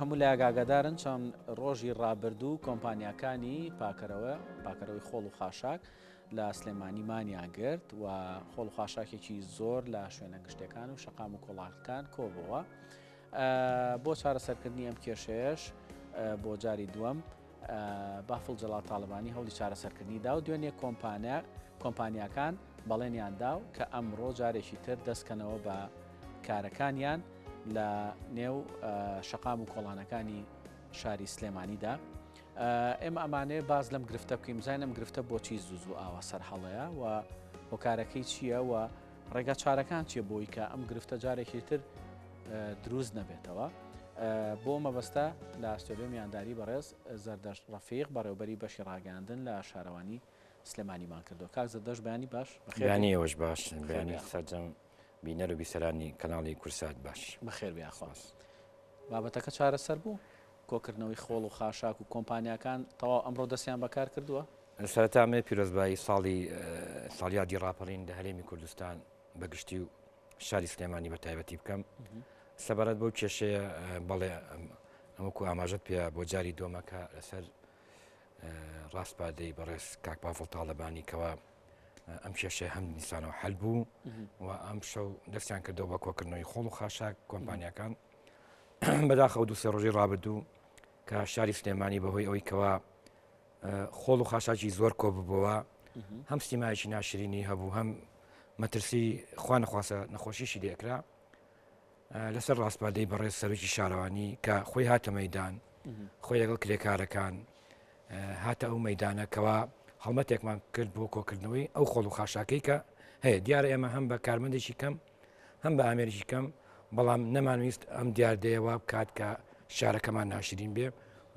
هەموو لای ئاگادارن چەند ڕۆژی ڕابردوو کۆمپانیاکانی پاکەرەوەی خۆڵ و خاشاک لە سلێمانیمانیان گرت و خۆڵ و خاشاکێکی زۆر لە شوێنە گشتەکان و شەقام و کۆڵاکان کۆبەوە بۆ چارەسەرکردنی ئەم کێشەیەش بۆ جاری دووەم بافڵ جەڵات تاالبانی هەوڵی چارەسەرکردنیدا و دوێنێ کۆمپانیاکان بەڵێنیاندا و کە ئەمڕۆ جارێکی تر دەستکەنەوە بە کارەکانیان لە نێو شەقام و کۆڵانەکانی شاری سلێمانیدا ئێمە ئەمانەیە باز لەم گرفتە بکەیم زانم گرفتە بۆچی زوو ئاوە سەرهەڵەیە و هۆکارەکەی چییە و ڕێگا چارەکان چیە بۆی کە ئەم گرفتە جارێکی تر دروست نەبێتەوە بۆ مەبەستە لە ئاستۆلیۆ میانداری بەڕێز زەردەش ڕەفیق بەڕێوبەری بەشی ڕاگەاندن لە شارەوانی سلێمانیمان کردو کاک زەردەش بەیانی باش بەیانی ئەوەش باش بەیانی سەرجەم بینەر و بیسەرانی کەناڵی کورسات باش بەخێر بیاخواست بابەتەکە چارەسەر بوو کۆکردنەوەی خۆڵ و خاشاک و کۆمپانیاکان تەواو ئەمڕۆ دەستیان بەکار کردووە سەرەتامێ پیرۆزبایی ساڵیادی ڕاپەڕین لە هەرێمی کوردستان بەگشتی و شاری سلێمانی بە تایبەتی بکەم سەبارەت بەو کێشەیە بەڵێ ئەمەکو ئاماژەت پێ بۆ جاری دۆمەکە لەسەر ڕاستپادەی بەڕێز کاک بافڵ تاالبانی کەەوە ئەم کێشەیە هەم نیسانەوە هەل بوو و ئەم شەو دەستیان کردەوە بە کۆکردنەوەی خۆڵ و خاشاک کۆمپانیەکان بەداخەوە دوو سێ ڕۆژی ڕابردوو کە شاری سلێمانی بەهۆی ئەوەی کەوا خۆڵ و خاشاکی زۆر کۆ ببووە هەم سیمایکی ناشرینی هەبوو هەم مەترسی خوا نەخواسە نەخۆشیشی لێکرا لەسەر ڕاستپادەی بەڕێز سەرۆکی شارەوانی کە خۆی هاتە مەیدان خۆی لەگەڵ کرێکارەکان هاتە ئەو مەیدانەکەەوە هەڵمەتێکمان کرد بۆ کۆکردنەوەی ئەو خۆڵ و خاشاکەی کە هەیە دیارە ئێمە هەم بە کارمەندێکی کەم هەم بە ئامێریکی کەم بەڵام نەمانویست ئەم دیاردەیەوە بکات کە شارەکەمان ناشرین بێ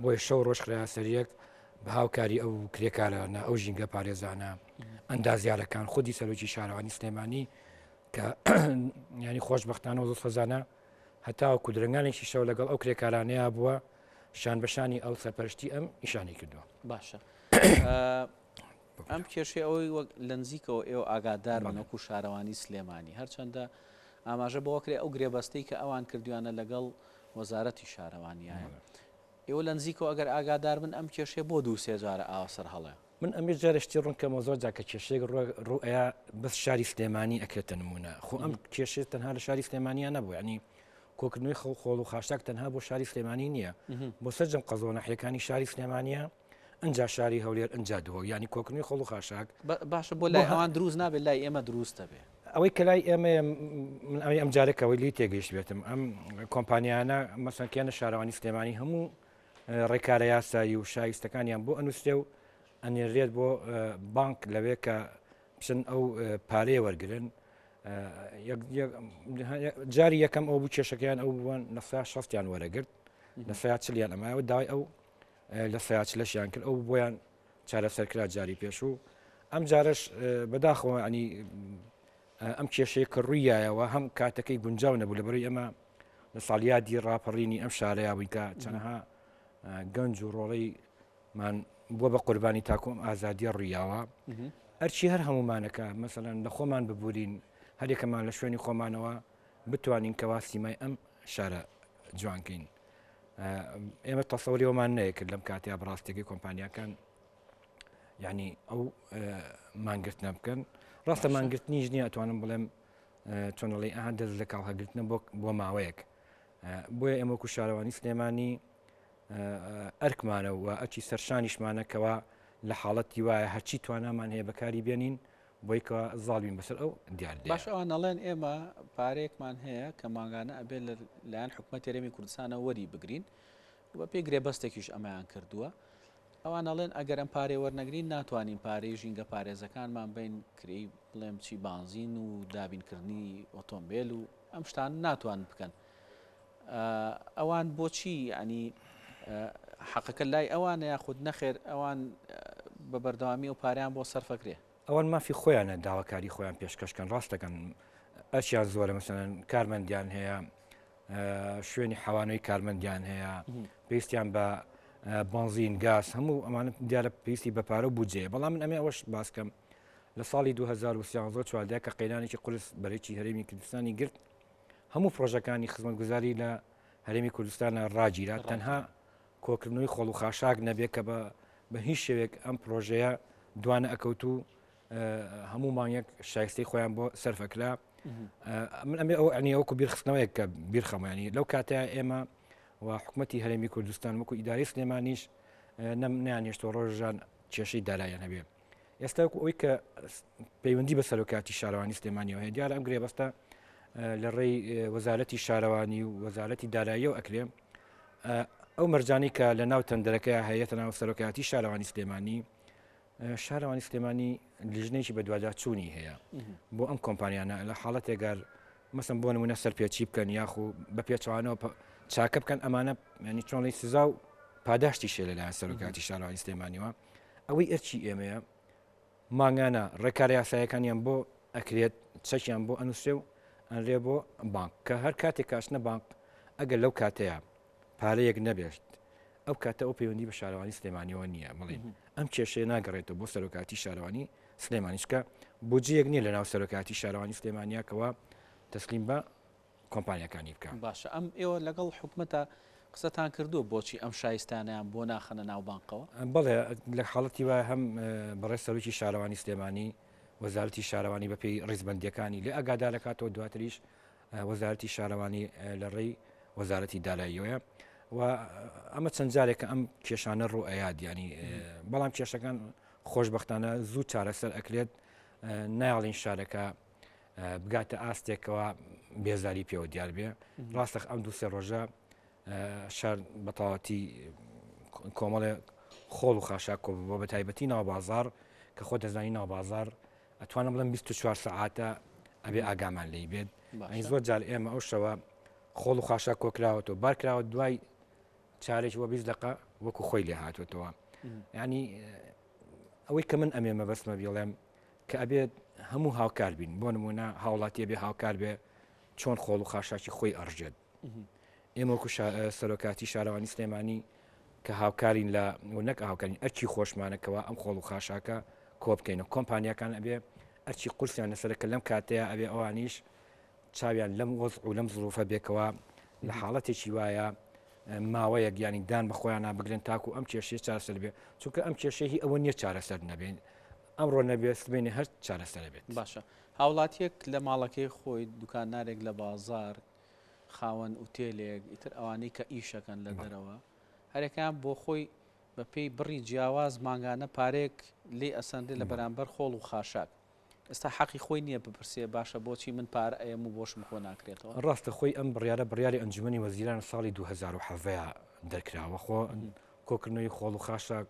بۆی شەو ڕۆژ خرا سەریەک بە هاوکاری ئەو کرێکارانە ئەو ژینگە پارێزانە ئەندازیارەکان خودی سەرۆکی شارەوانی سلێمانی کە ینی خۆشببختانە و زۆر خەزانە هەتاوەکو درنگانێکی شەو لەگەڵ ئەو کرێکارانەیە بووە شان بەشانی ئەو سەرپەرشتی ئەم ئیشانی کردووە باشە ئەم کێشەی ئەوەی وەک لە نزیکەوە ئێوە ئاگادار بنەوەکو شارەوانی سلێمانی هەرچەندە ئاماژە بۆکرێ ئەو گرێبەستەی کە ئەوان کردویانە لەگەڵ وەزارەتی شارەوانیایە ئێوە لە نزیکەوە ئەگەر ئاگادار بن ئەم کێشێ بۆ دوو سێجارە ئاوا سەر هەڵێ من ئەمیر جارشتی ڕوونکەمە زۆر جاکە کێشێک ڕوئەیە بەس شاری سلێمانی ئەکرێتە نمونە خۆ ئەم کێشێت تەنها لە شاری سلێمانیان نەبوو ینی کۆکردنەوەی خۆڵ و خاشاک تەنها بۆ شاری سلێمانی نییە بۆ سەرجەم قەزۆ ناحیەکانی شاری سلێمانیە ئەنج شاری هەولێر ئەنج دووە ینی کۆکردنەوەی خۆڵ و خاشاک باشە بۆ لای ئەوان دروست نابێت لای ئێمە دروستە بێ ئەوەی کە لای ئێمە من ئەوەی ئەم جارێکەوەی لی تێگەیشت بێتم ئەم کۆمپانیانە مەسەکیانە شارەوانی سلێمانی هەموو ڕێکارە یاسایی و شایستەکانیان بۆ ئەنووسێ و ئەنێڕێت بۆ بانک لەوێ کە بچن ئەو پارەیە وەرگن جاری یەکەم ئەو بوو کێشەکەیان ئەو بوون لە 16یان وەرەگرت لە 40یان ئەماوە داوای ئەو لە 40لەشیان کرد ئەو بۆیان چارەسەرکرا جاری پێش و ئەم جارش بەداخەوە ئەنی ئەم کێشەیە کە ڕوویایەوە هەم کاتەکەی گونجاو نەبوو لەبەرەوەی ئەمە لە ساڵیادی ڕاپەڕینی ئەم شارەیە بووین کە چەندەها گەنج و ڕۆڵەیمان بووە بە قوربانی تاکۆم ئازادیە ڕوویاوە ئەرچی هەر هەمومانەکە مەسەلەن لە خۆمان ببورین هەرێکەمان لە شوێنی خۆمانەوە بتوانین کەوا سیمای ئەم شارە جوانکەین ئێمە تەسەوریەوەمان نەیەکرد لەم کاتیا بڕاستێکی کۆمپانیەکان یعنی ئەو مانگرتنە بکەن ڕاستە مانگرتنیش نییە ئەتوانم بڵێم چۆنەڵی ئەها دەست لە کاڵ هەگرتنە بۆ ماوەیەک بۆیە ئێمەکو شارەوانی سلێمانی ئەرکمانە و ئەچی سەرشانیشمانەکەەوە لە حاڵەتی وایە هەرچی توانامان هەیە بەکاری بێنین بۆی کە زاڵبین بەسەر ئەو دیار باش ئەوان نەڵێن ئێمە پارێکمان هەیە کە ماگانە ئەبێت لایەن حکوومەت هەرێمی کوردستانە وەری بگرین بە پێی گرێبەستێکیش ئەمایان کردووە ئەوان نەڵێن ئەگەر ئەم پارێ وەرنەگرین ناتوانین پارەی ژینگە پارێزەکانمان بین کری بڵێم چی بانزین و دابینکردنی ئۆتۆمبیل و ئەم شتان ناتوان بکەن ئەوان بۆچی ینی حەقەکە لای ئەوانە یاخود نەخێر ئەوان بە بەردەوامی و پاریان بۆ سەرفەکرێ ئەوان مافی خۆیانە داواکاری خۆیان پێشکەشکەن ڕاستەکەن ئەشیان زۆرە مەسەن کارمەندیان هەیە شوێنی حەوانەوەی کارمەندیان هەیە پێویستیان بە بنزین گاز هەموو ئەمانە دیارە پێویستی بە پارە و بودجێ بەڵام من ئەمێ ئەوەش باسکەم لە ساڵی 2013 کە قەیرانێکی قورس بەرەی هەرێمی کوردستانی گرت هەموو پرۆژەکانی خزمەتگوزاری لە هەرێمی کوردستانە ڕاگیرا تەنها کۆکردنەوەی خۆڵ و خاشاک نەبێت کە بە هیچ شێوێک ئەم پرۆژەیە دوانە ئەکەوت و هەموو مانگێک شایستەی خۆیان بۆ سەرفەکرا ئەمێ ئەو ئەنی ئەوکو بیرخستنەوەیە کە بیرخەمەیانی لەو کاتەیە ئێمە و حکوومەتتی هەرێمی کوردستان وەکو ئیداری سلێمانیش نەیانێشتۆ ڕۆژژان کێشەی دارایان هەبێ ئێستا ئەوەی کە پەیوەندی بە سەرۆکاتی شارەوانی سلێمانیەوە هەیە دیارە ئەم گرێبەستە لە ڕێی وەزارەتی شارەوانی و وەزارەتی داراییەوە ئەکرێ ئەو مەرجانی کە لە ناو تەندەرەکەی هەیەتە ناو سەرۆکاتی شارەوانی سلێمانی شارەوانی سلێمانی لیژنێکی بە دواداچوونی هەیە بۆ ئەم کۆمپانیانە لە حاڵەتێگەر مەسم بۆ نمونە سەرپێچی بکەن یاخو بە پێچوانەوە چاکە بکەن ئەمانە ینی چۆنڵی سزا و پاداشتی شێ لەلایەن سەرۆکاتی شارەوانی سلێمانیەوە ئەوەی ئەرچی ئێمەیە ماگانە ڕێکارە یاسایەکانیان بۆ ئەکرێت چەکیان بۆ ئەنووسێ و ئەنرێ بۆ بانک کە هەر کاتێک کاشنە بانک ئەگەر لەو کاتەیە پارەیەک نەبێشت ئەو کاتە ئەو پەیوەندی بە شارەوانی سلێمانیەوە نییە بڵێن ئەم کێشەیە ناگەڕێتەوە بۆ سەرۆکاتی شارەوانی سلێمانیشکە بودجەیەک نییە لە ناو سەرۆکاتی شارەوانی سلێمانیەکەوە تەسلیم بە کۆمپانیەکانی بکە باشە ئەم ئێوە لەگەڵ حکوومەتە قسەتان کردووە بۆچی ئەم شایستانیان بۆ ناخەنە ناو بانکەوە بەڵێ لە حاڵەتی وە هەم بەڕێ سەرۆکی شارەوانی سلێمانی وەزارەتی شارەوانی بەپێی ڕێزبەندیەکانی لێ ئاگادارەکاتەوە دواتریش وەزارەتی شارەوانی لە ڕێی وەزارەتی داراییەوەیە و ئەمە چەند جارێکە ئەم کێشانە ڕوو ئەیادیانی بەڵام کێشەکان خۆشببختانە زوو چارەسەر ئەکرێت نایڵین شارەکە بگاتە ئاستێکەوە بێزاری پێوە دیار بێ ڕاستە ئەم دووسێ ڕۆژە شار بەتاواتی کۆمەڵێ خۆڵ و خاشاک کۆ بۆ بە تایبەتی ناوبازار کە خۆ دەزانی ناوبازار ئەتوانم بڵم 24 سعاتە ئەبێ ئاگامان لی بێت ئەین زۆر جار ئێمە ئەو شەوە خۆڵ و خاشاک کۆکراوەوە بارکراوە دوای چارێک وە 20 دقە وەکو خۆی لێ هاتوێتەوە ینی ئەوەی کە من ئەمێمە بەسمە بڵێم کە ئەبێت هەموو هاوکار بین بۆ نمونە هاوڵاتی بێ هاوکار بێ چۆن خۆڵ و خاشاکی خۆی ئەڕژێت ئێمە وەکو سەرۆکاتی شارەوانی سلێمانی کە هاوکارین لە نەک هاوکارین ئەرچی خۆشمانەکەەوە ئەم خۆڵ و خاشاکە کۆ بکەینە کۆمپانیەکان ئەبێ ئەرچی قورسیان لەسەرکە لەم کاتەیە ئەبێ ئەوانیش چاویان لەم وەزع و لەم زڵوفە بێکەوە لە حاڵەتێکی وایە ماوەیە گیانی دان بە خۆیان نابگرن تاکو ئەم کێشەیە چارەسەر بێت چونکە ئەم کێشەی ئەوە نییە چارەسەر نەبێن ئەمڕۆ نەبێت سبێنێ هەر چارەسەر بێت باشە هاوڵاتیەک لە ماڵەکەی خۆی دوکانارێک لە بازار خاوەن ئوتێلێک ئیتر ئەوانەی کە ئیشەکەن لە دەرەوە هەرێکیان بۆ خۆی بە پێی بڕی جیاواز ماگانە پارێک لێ ئەسەندێ لە بەرامبەر خۆڵ و خاشاک ئێستا حەقی خۆی نییە بپرسێ باشە بۆچی من پارە ئەم و بۆشم خۆ ناکرێتەوە ڕاستە خۆی ئەم بڕیاری ئەنجومەنی وەزیران ساڵی 2010 دەرکراوە خۆ کۆکردنەوەی خۆڵ و خاشاک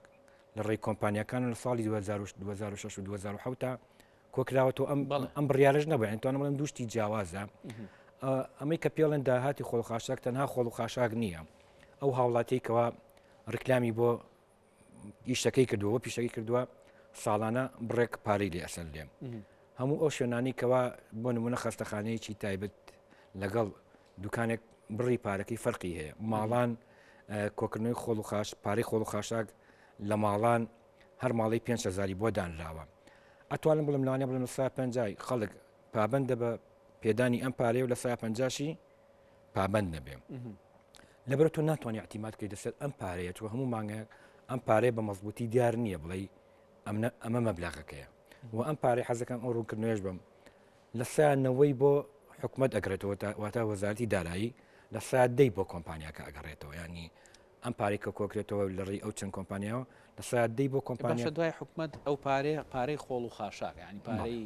لە ڕێی کۆمپانیەکان لە ساڵی 2006 و 2007 کۆکراوەەوە ئەم بڕیارش نەبووە ئەتوانم بڵێم دوشتی جیاوازە ئەمەی کە پێڵێن داهاتی خۆڵ و خاشاک تەنها خۆڵ و خاشاک نییە ئەو هاوڵاتیکەوە ڕکلامی بۆ ئیشەکەی کردووە پیشەکەی کردووە ساڵانە بڕێک پارەی لێ ئەسەر لێم هەموو ئەو شوێنانی کەوا بۆ نمونە خەستەخانەیەکی تایبەت لەگەڵ دوکانێک بڕی پارەکەی فەرقی هەیە ماڵان کۆکردنەوەی خۆڵ و پارەی خۆڵ و خاشاک لە ماڵان هەر ماڵی 5,000 بۆ دانراوە ئەتوانم بڵم لەوانێ بڵم 150 خەڵک پابندە بە پێدانی ئەم پارەیە و لە 150شی پابند نەبێ لەبەر تۆ ناتوانانی احتیمات کەی دەسەر ئەم پارەیە چوە هەموو مانگە ئەم پارەیە بە مەزبوطی دیار نییە بڵێ ئەمە مەبلەغەکەیە و ئەم پارەی حەزەکەم ئەو ڕوونکردنوێژ بم لە سایانەوەی بۆ حکوومەت ئەگرێتەوە واتە وەزارەتی دارایی لە سایت دەی بۆ کۆمپانیاکە ئەگەڕێتەوە ینی ئەم پارەی کە کۆکرێتەوە لە ڕێی ئەو چەند کۆمپانیاوە لە سایت دەی بۆ کۆمپانیا دوای حکوومەت ئەو پارەی خۆڵ و خاشاک ینی پارەی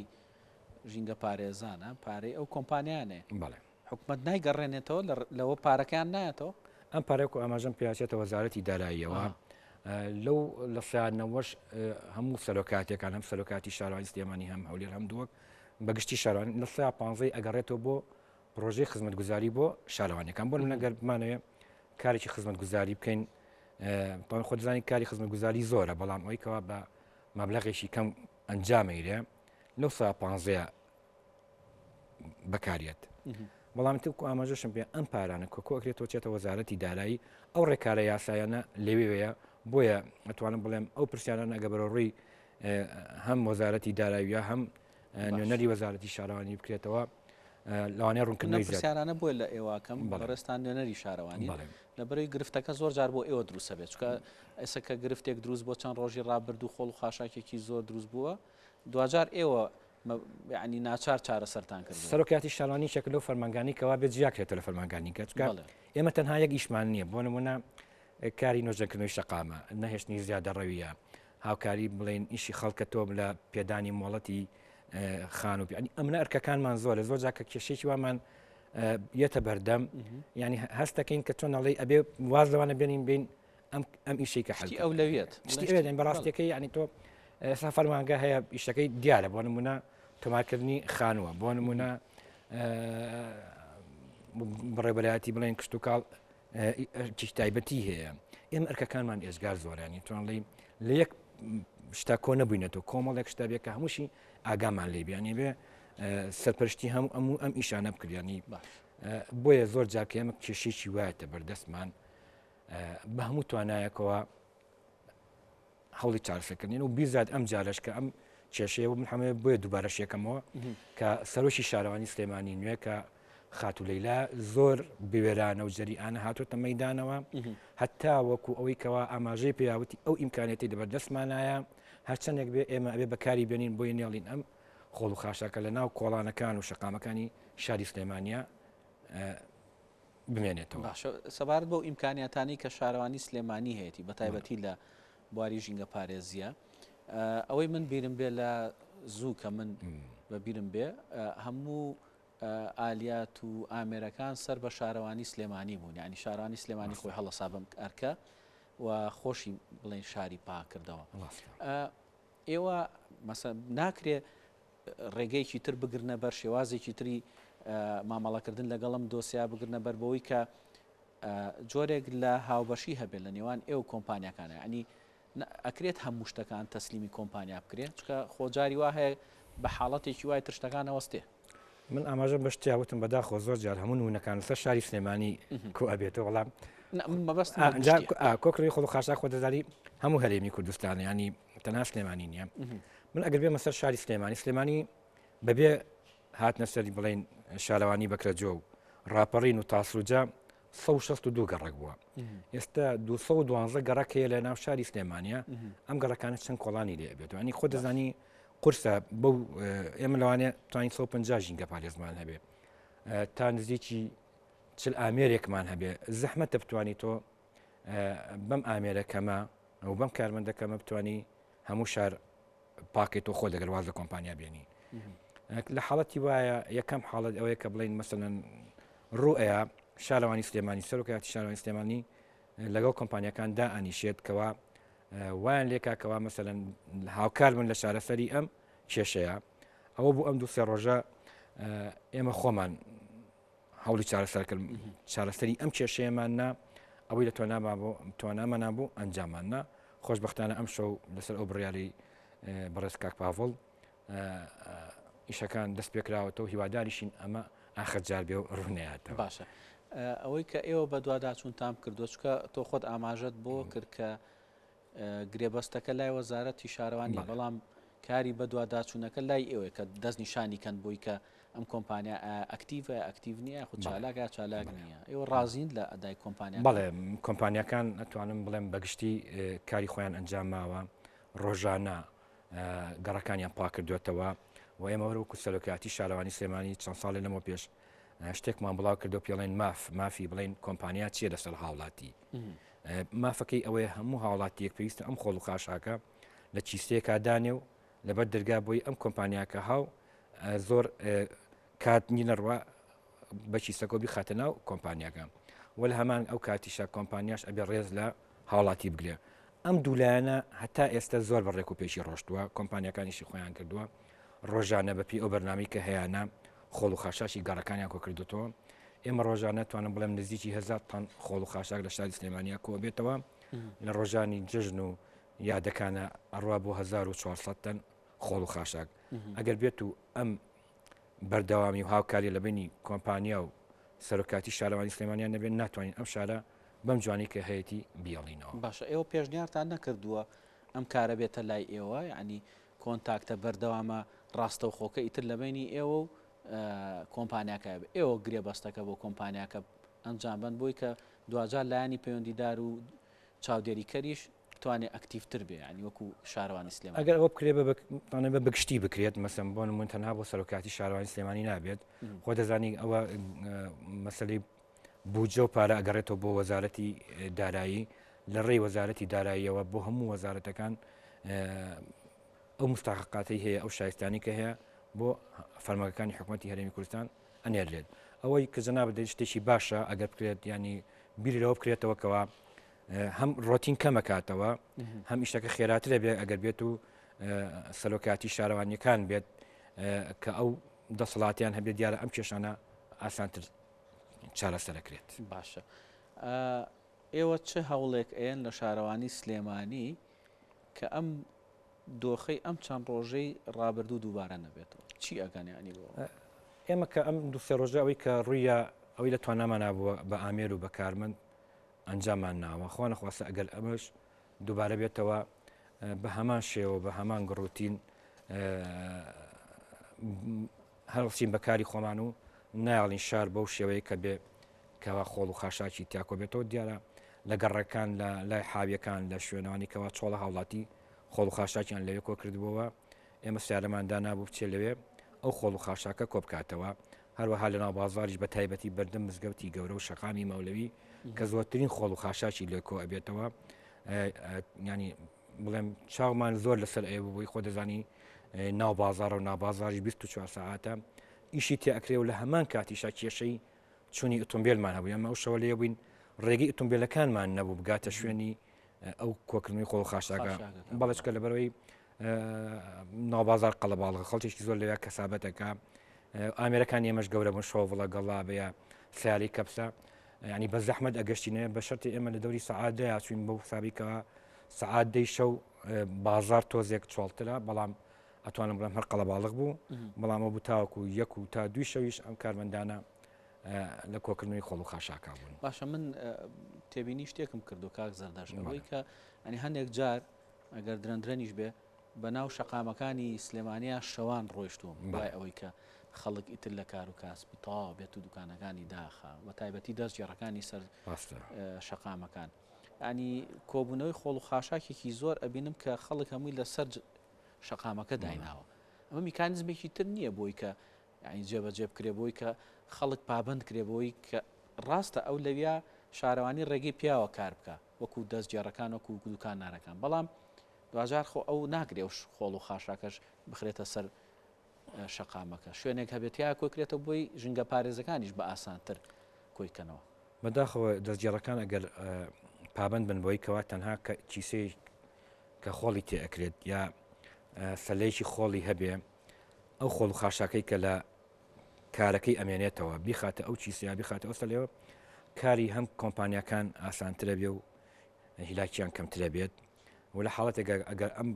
ژینگە پارێزانە پارەی ئەو کۆمپانیانێ بەڵێ حکوومەت نایگەڕێنێتەوە لەوە پارەکان نایەتەوە ئەم پارێک و ئاماژەم پیاچێتە وەزارەتی داراییەوە لەو لە سایانەوەش هەموو سەرۆکاتەکان هەم سەرۆکاتی شارەوانی سلێمانی هەم هەولێر هەم دووەک بەگشتی شارەوانی لە سا 15 ئەگەڕێتەوە بۆ پرۆژەی خزمەتگوزاری بۆ شارەوانیەکان بۆ نەگەر بمانەوە کارێکی خزمەتگوزاری بکەین خۆ دەزانی کاری خزمەتگوزاری زۆرە بەڵام ئەوەیەوە بە مەبلەغێکی کەم ئەنجامەیرێ لەو سا 15 بەکارێت بەڵام تکو ئاماژەشم پێ ئەم پارانە کۆکرێتەوە چێتە وەزارەتی دارایی ئەو ڕێکارە یاسایانە لەوێوەیە بۆیە ئەتوانم بڵێم ئەو پرسیارانە ئەگە بەرە ڕووی هەم وەزارەتی داراییە هەم نوێنەری وەزارەتی شارەوانی بکرێتەوە لەوانەیە ڕوونکردنەوەی زیاد پرسیارانە بۆی لە ئێواکەم بەڕێستان نوێنەری شارەوانی لەبەرەوەی گرفتەکە زۆر جار بۆ ئێوە دروستە بێت چکە ئێستا کە گرفتێک دروست بۆ چەند ڕۆژی ڕابردوو خۆڵ و خاشاکێکی زۆر دروست بووە دوجار ئێوە ینی ناچار چارە سەران کرد سەرۆکاتی شارانی شکل و فەرمانگانی کەوا بێت جیاکرێتە لە فەرمانگانی کە چکە ئێمە تەنها یەک ئیشمان نییە بۆ نمونە کاری نۆژەکردنەوەی شقامە نەهێشتنی زیادە ڕەویە هاوکاری بڵێن ئیشی خەڵکە تۆ لە پێدانی مۆڵەتی خان و ینی ئەمنە ئەرکەکانمان زۆر زۆر جاکە کێشێکی وامان یەتە بەردەم ینی هەستەکەین کە چۆن ئەڵێ ئەبێ واز لەوانە بێنین بین ئەم ئیشی کە حەڵی ئەولەویێت بەڕاستیەکەی ینی تۆ ئێستا فەرمانگە هەیە ئیشەکەی دیارە بۆ نمونە تۆمارکردنی خانووە بۆ نمونە بڕێبەرایەتی بڵێن کشت و کاڵ تایبەتی هەیە ئێمە ئەرکەکانمان ئێزگار زۆرانی توانڵی لە یەک شتا کۆ نەبووینێتەوە کۆمەڵێک شتا بێت کە هەمووشی ئاگامان لێ بیانی بێ سەرپەرشتی هەموو ئەم ئیشانە بکریانی بۆیە زۆر جاکە ئێمە کێشێکی وایەتە بەردەستمان بە هەموو توانایەکەوە هەوڵی چارەسەکردین و بیزاد ئەم جارش کە ئەم کێشەیە و من هەمێ بۆیە دووبارە شێکەمەوە کە سەرۆکی شارەوانی سلێمانی نوێ کە خاتولەیلا زۆر بوێرانە و جەریانە هاتوۆتە مەدانەوە هەتا وەکو ئەوەی کەوا ئاماژەی پێیاوتی ئەو ئیمکانێتی دەبەردەستمانایە هەرچەندێک بێ ئێمە ئەبێ بەکاری بێنین بۆی نێڵین ئەم خۆڵ و خاشاکە لە ناو کۆڵانەکان و شقامەکانی شاری سلێمانیا بمێنێتەوە سەبارەت بۆ ئیمکانیاتانی کە شارەوانی سلێمانی هەیەی بە تایبەتی لە بواری ژینگە پارێزیە ئەوەی من بیرم بێ لە زوو کە من بەبیرم بێ هەموو ئالیات و ئامێرەکان سەر بە شارەوانی سلێمانی بوون ینی شارانی سلێمانی خۆی هەڵەسا بەم ئەرکە و خۆشی بڵێن شاری پاکردەوە ئێوە ناکرێ ڕێگەیەکی تر بگرنە بەر شێوازێکی تری مامەڵەکردن لەگەڵم دۆسیا بگرنە بەر بەوەی کە جۆرێک لە هاوبەشی هەبێت لە نێوان ئێوە کۆمپانیەکانە ینی ئەکرێت هەموو شتەکان تەسلیمی کۆمپانیا بکرێت چکە خۆجاری وا هەیە بە حاڵەتێکی وای ترشتەکان ئەوەستێ من ئاماژە بەشتیاوتم بەداخۆ زۆر جار هەموو نونەکان لەسەر شاری سلێمانی کۆ ئەبێتەوە وەڵام کۆکڕی خۆڵ و خاشا خۆ دەزاری هەموو هەرێمی کوردستان ینی تەنها سلێمانی نییە من ئەگەر بێمە سەر شاری سلێمانی بەبێ هاتنە سەری بڵێن شارەوانی بەکرەجۆ و ڕاپەڕین و تاسوجا 162 گەڕک بووە ئێستا 212 گەڕک هەیە لە ناو شاری سلێمانیا ئەم گەڕەکانە چەند کۆڵانی لێ بێت ینی خۆ دەزانی قورسە بەو ئێمە لەوانێ توانین 150 ژینگە پارێزمان هەبێ تا نزیکی چل ئامێرێکمان هەبێ زەحمەتە بتوانانی تۆ بەم ئامێرەکەمە ئەو بەم کارمەندەکەمە بتوانی هەموو شار پاکێت و خۆ لەگەڵ واز لە کۆمپانیا بێنی لە حاڵەتی وایە یەکەم حاڵەت ئەوەیە کە بڵین مەسەن ڕوئەیە شارەوانی سلێمانی سەرۆکاتی شارەوانی سلێمانی لەگەڵ کۆمپانیەکان دائانیشێت کەوا وایان لێکاکەوا مەسەن هاوکار من لە شارەسەری ئەم کێشەیە ئەوە بوو ئەم 2-3 ڕۆژە ئێمە خۆمان هەوڵی چارەسەری ئەم کێشەیەماننا ئەوەی لە توانامەنا بوو ئەنجاماننا خۆشبەختانە ئەم شەو لەسەر ئەو بڕیاری بەڕێز کاک پاڤڵ ئیشەکان دەست پێکراوەتەوە هیواداریشین ئەمە ئاخرجار بێ و ڕوونێتەوە باشە ئەوەی کە ئێوە بە دوواداچوون تام کردو چکە تۆ خۆت ئاماژەت بۆ کرد کە گرێبەستەکە لای وەزارەتی شارەوانی بەڵام کاری بە دوواداچوونەکە لای ئێوە کە دەست نیشانی کەن بۆی کە ئەم کۆمپانیا ئەکتیڤە ئەکتیڤ نییە خود چالاکە چالاک نییە ئێوە ڕازین لە ئەدای کۆمپانیا بەڵێ کۆمپانیەکان ئەتوانم بڵێم بەگشتی کاری خۆیان ئەنجام ماوە ڕۆژانە گەڕەکانیان پاکردوێتەوە و ئێمە وەرەوەکو سەرۆکاتی شارەوانی سلێمانی چەند ساڵی لەمە پێش شتێکمان بڵاو کردو پێڵێن مافی بڵێن کۆمپانیا چیە لەسەر هاوڵاتی مافەکەی ئەوەیە هەموو هاوڵاتیەک پێویستە ئەم خۆڵ و خاشاکە لە چیستەیەکا دانێ و لەبەر دەرگا بۆی ئەم کۆمپانیاکە هاو زۆر کاتنی نەڕوە بەچی سەکۆبی خاتە ناو کۆمپانیاکە وە لە هەمان ئەو کاتیشە کۆمپانیاش ئەبێ ڕێز لە هاوڵاتی بگرێ ئەم دوولایەنە هەتا ئێستا زۆر بەڕێک و پێشی ڕۆشتووە کۆمپانیەکانیشی خۆیان کردووە ڕۆژانە بەپی ئەو بەرنامی کە هەیەە خۆڵ و خاشاشی گەڕەکانیان کۆ کردوتەوە ئێمە ڕۆژانە توانم بڵێم نزیکی 1000 تن خۆڵ و خاشاک لە شاری سلێمانیا کۆ بێتەوە لە ڕۆژانی جژن و یادەکانە ئەڕوا بۆ 1400 تن خۆڵ و خاشاک ئەگەر بێت و ئەم بەردەوامی و هاوکاری لە بینی کۆمپانیا و سەرۆکاتی شارەوانی سلێمانیان نەبێت ناتوانین ئەم شارە بەم جوانی کە هەیەی بیاڵینەوە باشە ئێوە پێشنیارتان نەکردووە ئەم کارە بێتە لای ئێوە ینی کۆنتاکتە بەردەوامە ڕاستە و خۆکە ئیتر لە بینی ئێوە و کۆمپانیاکە ئێوە گرێبەستەکە بۆ کۆمپانیاکە ئەنجام بن بۆی کە دوجار لایانی پەیوەندیدار و چاودێریکەریش بتوانێت ئەکتیڤتر بێ ینی وەکو شارەوانی سلێمانی ئەگەر ئەوە بکرێ بە بەگشتی بکرێت مەسم بۆ نمون تەنها بۆ سەرۆکاتی شارەوانی سلێمانی نابێت خۆ دەزانی ئەوە مەسەلەی بودجە و پارە ئەگەڕێتەوە بۆ وەزارەتی دارایی لە ڕێی وەزارەتی داراییەوە بۆ هەموو وەزارەتەکان ئەو مستحقاتی هەیە ئەو شایستانی کە هەیە بۆ فەرمانەکانی حکوومەتی هەرێمی کوردستان ئەنێرێت ئەوەی کە جەناب دەیت شتێکی باشە ئەگەر بکرێت ینی بیری لەوە بکرێتەوە کەەوە هەم ڕۆتین کەمەکاتەوە هەم ئیشتەکە خێراترە بێ ئەگەر بێت و سەرۆکاتی شارەوانیەکان بێت کە ئەو دەسەڵاتیان هەبێت دیارە ئەم کێشانە ئاسانتر چارەسەرەکرێت. باشە ئێوە چه هەوڵێک ئێن لە شارەوانی سلێمانی کە ئەم دۆخەی ئەم چەند ڕۆژەی ڕابردوو دووبارە نەبێتەوە چی ئەگەنیانی بۆ ئێمە کە ئەم دو سێ ڕۆژە ئەوەی کە ڕوویە ئەوەی لە توانامان نابووە بە ئامێر و بە کارمەند ئەنجامان ناوە خۆ نەخواستە ئەگەر ئەمەش دووبارە بێتەوە بە هەمان شێوە بە هەمان گڕوتین هەڵچین بەکاری خۆمان و ناڵین شار بەو شێوەیە کە بێ کەوا خۆڵ و خاشاکی تیاکۆ بێتەوە دیارە لە گەڕەکان لە لای حاویەکان لە شوێنەوانی کەوا چۆڵە هاوڵاتی خۆڵ و خاشاکیان لەوێ کۆ کردبووەوە ئێمە سیارەماندا نابوو بچێ لەوێ ئەو خۆڵ و خاشاکە کۆ بکاتەوە هەروەها لە ناو بازاریش بە تایبەتی بەردەم مزگەوتی گەورە و شەقامی مەولەوی کە زۆرترین خۆڵ و خاشاکی لێ کۆ ئەبێتەوە ینی بڵێم چاومان زۆر لەسەر ئێوە بووی خۆ دەزانی ناو بازارە و نابازاریش 24 ساعاتە ئیشی تێ ئەکرێ و لە هەمان کاتیشا کێشەی چوونی ئۆتۆمبیلمان هەبوو ئەمە ئەو شەوە لێ بووین ڕێگەی ئۆتۆمبیلەکانمان نەبوو بگاتە شوێنی ئەو کۆکردنی خۆڵ و خاشاکە بەڵێچکە لەبەرەوەی ناوبازار قەڵەباڵغە خەڵکیشی زۆر لەوێ کەسابەتەکە ئامێرەکان ئێمەش گەورە بوون شۆڤڵە گەڵا بەیە سیاری کەپسە ینی بە زەحمەت ئەگەشتینەیە بە شەرتی ئێمە لە دەوری سەعادەیە چوین بەو حسابیکەوە سەعات دەی شەو بازار تۆزێک چۆڵترە بەڵام ئەتوانم بڵێم هەر قەڵەباڵغ بوو بەڵام ئەو بوو تاوەکو یەک و تا دوی شەویش ئەم کارمەندانە لە کۆکردنەوەی خۆڵ و خاشاکا بوون. باشە من تێبینی شتێکم کردو کاک زەردەش ئەوەی کە ئەنی هەندێک جار ئەگەر درەندرەنیش بێ بە ناو شەقامەکانی سلێمانیا شەوان ڕۆیشتوم بای ئەوەی کە خەڵک ئیتر لە کار و کاسبی تاوا بێت و دوکانەکانی داخە و تایبەتی دەستگێڕەکانی سەر شەقامەکان ینی کۆبوونەوەی خۆڵ و خاشاکێکی زۆر ئەبینم کە خەڵک هەمووی لەسەر شەقامەکە دایناوە ئەمە میکانیزمێکی تر نییە بۆی کە ینی جێبەجێ بکرێ بۆی کە خەڵک پابند کرێ بۆی کە ڕاستە ئەو لەویا شارەوانی ڕێگەی پیاوە کار بکە وەکو دەستگێڕەکان وەکو دوکان نارەکان بەڵام دوجار خۆ ئەو ناکرێ و خۆڵ و خاشاکەش بخرێتە سەر شەقامەکە شوێنێک هەبێتیا کۆکرێتەوە بۆی ژنگە پارێزەکانیش بە ئاسانتر کۆیکەنەوە بەداخەوە دەستگێڕەکان ئەگەر پابند بن بۆی کەوا تەنها چیسەی کە خۆڵی تێ ئەکرێت یا سەلەیەکی خۆڵی هەبێ ئەو خۆڵ و خاشاکەی کە لە کارەکەی ئەمێنێتەوە بیخاتە ئەو چیسەیە بیخاتە ئەو سەلەوە کاری هەم کۆمپانیەکان ئاسانترە بێ و هیلاکیان کەمترە بێت و لە حاڵەتێک ئەگەر ئەم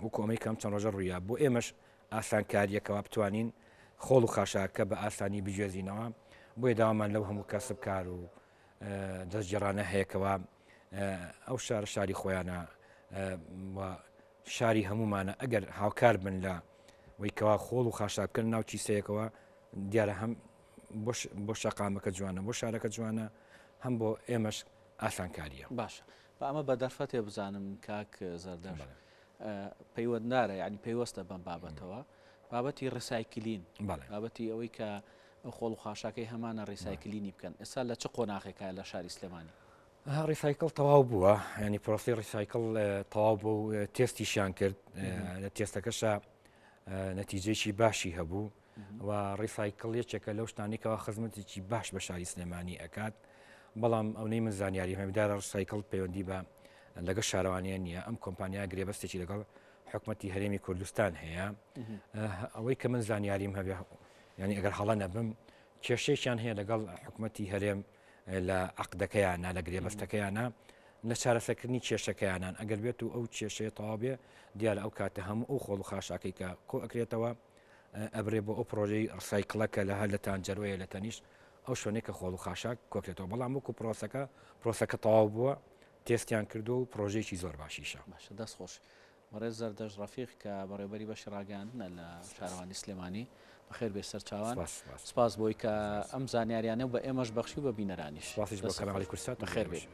وکۆمەی کەم چەند ڕۆژە ڕوویە بۆ ئێمەش ئاسانکاریەکەوە بتوانین خۆڵ و خاشاکە بە ئاسانی بجێزینەوە بۆیە داوامان لەو هەموو کەسب کار و دەستگێڕانە هەیەکەوە ئەو شارە شاری خۆیانە شاری هەمومانە ئەگەر هاوکار بن لە وەیکەوە خۆڵ و خاشاکردن ناو چیسەیەکەوە دیارە هەم بۆ شەقامەکە جوانە بۆ شارەکە جوانە هەم بۆ ئێمەش ئاسانکاریە. باشە بە ئەمە بە دەرفەتێ بزانم کاک زەردەش پەیوەنددارە ینی پێیوەستە بەم بابەتەوە بابەتی ڕسایکلین بابەتی ئەوەی کە ئەو خۆڵ و خاشاکەی هەمانە ڕیسایکلینی بکەن ئێستا لە چ قۆناغێکە لە شاری سلێمانی ڕیسایکل تەواو بووە ینی پرۆسی ڕیسایکل تەواو بوو تێستیشیان کرد لە تێستەکەشە نەتیجەیەکی باشی هەبوو و ڕیسایکل یەکێکە لەو شتانێکەوە خزمەتێکی باش بە شاری سلێمانی ئەکات بەڵام ئەوەی من زانیاری هەمیدارە ڕیسایکل پەیوەندی بە لەگە شارەوانیە نییە ئەم کۆمپانیا گرێبەستێکی لەگەڵ حکوومەتی هەرێمی کوردستان هەیە ئەوەی کە من زانیاریم هەبێ ینی ئەگەر هەڵە نەبم کێشەیەکیان هەیە لەگەڵ حکوومەتی هەرێم لە عقدەکەیانە لە گرێبەستەکەیانە لە چارەسەرکردنی کێشەکەیانان ئەگەر بێت و ئەو کێشەیە تەواو بێ دیارە ئەو کاتە هەموو ئەو خۆڵ و خاشاکەی کە کۆ ئەکرێتەوە ئەبرێ بۆ ئەو پرۆژەی ڕسایکڵەکە لە هەر لە تانجەروەیە لە تەنیش ئەو شوێنێک کە خۆڵ و خاشاک کۆکرێتەوە بەڵام وەکو پرۆسەکە تەواو بووە تێستیان کردو و پرۆژەیەکی زۆر باشیشە. باشە دەست خۆش بەڕێز زەردەش ڕەفیق کە بەڕێوەبەری بەشی ڕاگەاندنە لە شارەوانی سلێمانی بەخێر بێ سەرچاوان سپاس سپاس بۆی کە ئەم زانیاریانە بە ئێمەش بەخشی و بە بینەرانیش سپاسیش بۆ کەناڵی کورسات بەخێر بێت.